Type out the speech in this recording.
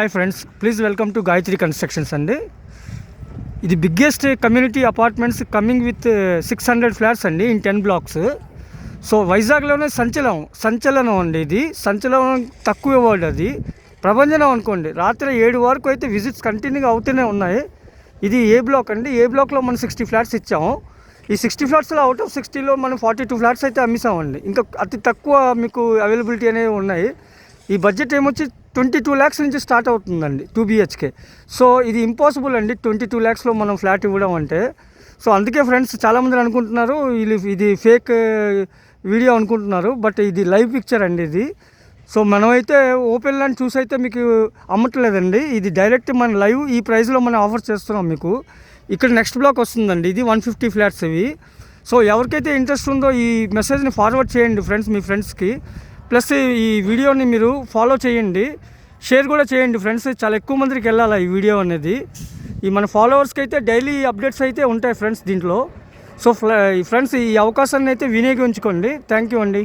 Hi friends, please welcome to Gayatri constructions అండి. ఇది biggest community apartments coming with 600 flats అండి in 10 blocks. So వైజాగ్లోనే సంచలనం అండి. ఇది సంచలనం తక్కువ వర్డ్, అది ప్రభంజనం అనుకోండి. రాత్రి 7 వరకు అయితే విజిట్స్ కంటిన్యూగా అవుతూనే ఉన్నాయి. ఇది ఏ బ్లాక్ అండి. ఏ బ్లాక్లో మనం 60 ఫ్లాట్స్ ఇచ్చాము. ఈ 60 ఫ్లాట్స్లో అవుట్ ఆఫ్ 60లో మనం 42 ఫ్లాట్స్ అయితే అమ్మేసామండి. ఇంకా అతి తక్కువ మీకు అవైలబిలిటీ అనేవి ఉన్నాయి. ఈ బడ్జెట్ ఏమొచ్చి 22 lakhs నుంచి స్టార్ట్ అవుతుందండి 2 BHK. సో ఇది ఇంపాసిబుల్ అండి 22 lakhsలో మనం ఫ్లాట్ ఇవ్వడం అంటే. సో అందుకే ఫ్రెండ్స్ చాలామంది అనుకుంటున్నారు ఇది ఫేక్ వీడియో అనుకుంటున్నారు, బట్ ఇది లైవ్ పిక్చర్ అండి ఇది. సో మనమైతే ఓపెన్ ల్యాండ్ చూసి అయితే మీకు అమ్మట్లేదండి. ఇది డైరెక్ట్ మన లైవ్ ఈ ప్రైస్లో మనం ఆఫర్ చేస్తున్నాం మీకు. ఇక్కడ నెక్స్ట్ బ్లాక్ వస్తుందండి, ఇది 150 ఫ్లాట్స్ ఇవి. సో ఎవరికైతే ఇంట్రెస్ట్ ఉందో ఈ మెసేజ్ని ఫార్వర్డ్ చేయండి ఫ్రెండ్స్, మీ ఫ్రెండ్స్కి. ప్లస్ ఈ వీడియోని మీరు ఫాలో చేయండి, షేర్ కూడా చేయండి ఫ్రెండ్స్. చాలా ఎక్కువ మందికి వెళ్ళాలి ఈ వీడియో అనేది. ఈ మన ఫాలోవర్స్కి అయితే డైలీ అప్డేట్స్ అయితే ఉంటాయి ఫ్రెండ్స్ దీంట్లో. సో ఫ్రెండ్స్ ఈ అవకాశాన్ని అయితే వినియోగించుకోండి. థ్యాంక్ యూ అండి.